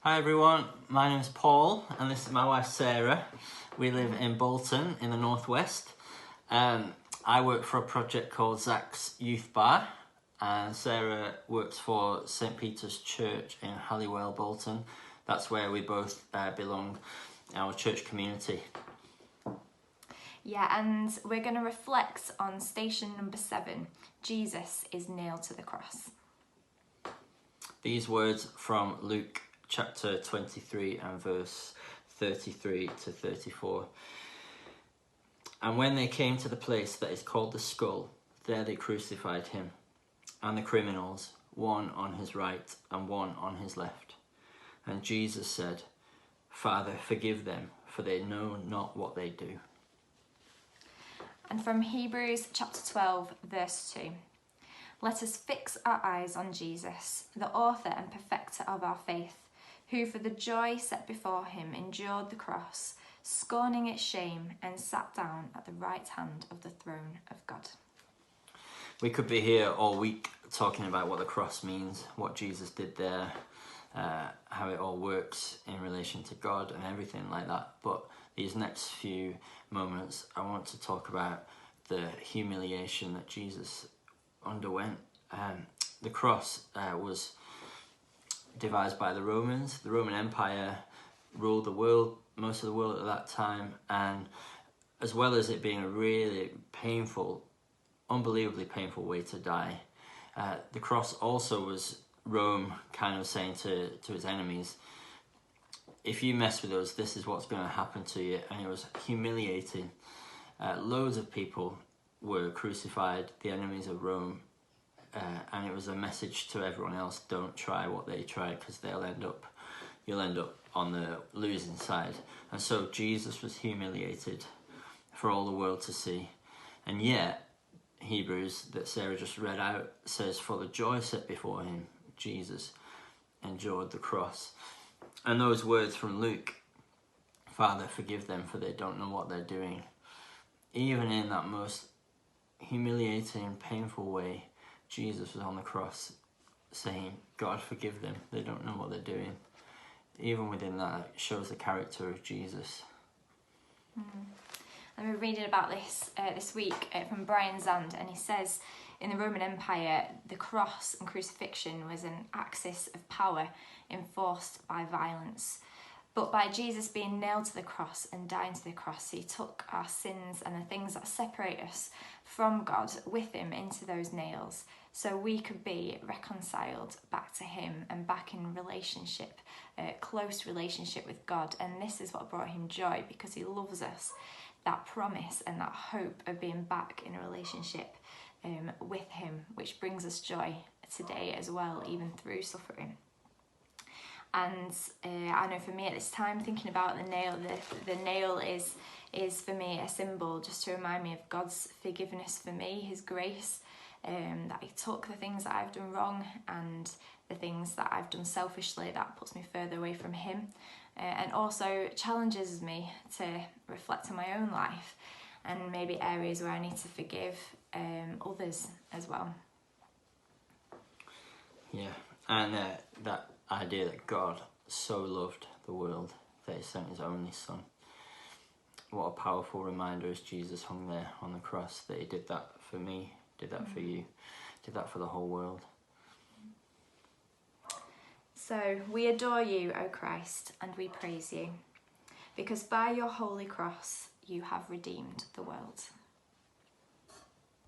Hi everyone, my name's Paul and this is my wife Sarah. We live in Bolton in the northwest. I work for a project called Zach's Youth Bar, and Sarah works for St Peter's Church in Halliwell, Bolton. That's where we both belong, our church community. Yeah, and we're going to reflect on station number 7, Jesus is nailed to the cross. These words from Luke chapter 23 and verse 33 to 34. And when they came to the place that is called the Skull, there they crucified him, and the criminals, one on his right and one on his left. And Jesus said, Father, forgive them, for they know not what they do. And from Hebrews chapter 12, verse 2. Let us fix our eyes on Jesus, the author and perfecter of our faith, who for the joy set before him endured the cross, scorning its shame, and sat down at the right hand of the throne of God. We could be here all week talking about what the cross means, what Jesus did there, how it all works in relation to God and everything like that. But these next few moments, I want to talk about the humiliation that Jesus underwent. The cross was devised by the Romans. The Roman Empire ruled the world, most of the world at that time, and as well as it being a really painful, unbelievably painful way to die, the cross also was Rome kind of saying to its enemies, if you mess with us, this is what's going to happen to you. And it was humiliating. Loads of people were crucified, the enemies of Rome, and it was a message to everyone else: don't try what they tried, because you'll end up on the losing side. And so Jesus was humiliated for all the world to see. And yet Hebrews that Sarah just read out says, for the joy set before him, Jesus endured the cross. And those words from Luke, Father, forgive them, for they don't know what they're doing, even in that most humiliating, painful way, Jesus was on the cross saying, God, forgive them, they don't know what they're doing. Even within that, it shows the character of Jesus. And we're reading about this this week from Brian Zand, and he says, in the Roman Empire, the cross and crucifixion was an axis of power enforced by violence. But by Jesus being nailed to the cross and dying to the cross, he took our sins and the things that separate us from God with him into those nails, so we could be reconciled back to him and back in relationship, close relationship with God. And this is what brought him joy, because he loves us. That promise and that hope of being back in a relationship with him, which brings us joy today as well, even through suffering. And I know for me at this time, thinking about the nail, the nail is for me a symbol just to remind me of God's forgiveness for me, his grace, that he took the things that I've done wrong and the things that I've done selfishly that puts me further away from him, and also challenges me to reflect on my own life and maybe areas where I need to forgive others as well. Yeah, and that idea that God so loved the world that he sent his only son. What a powerful reminder as Jesus hung there on the cross, that he did that for me, did that for you, did that for the whole world. So we adore you, O Christ, and we praise you, because by your holy cross you have redeemed the world.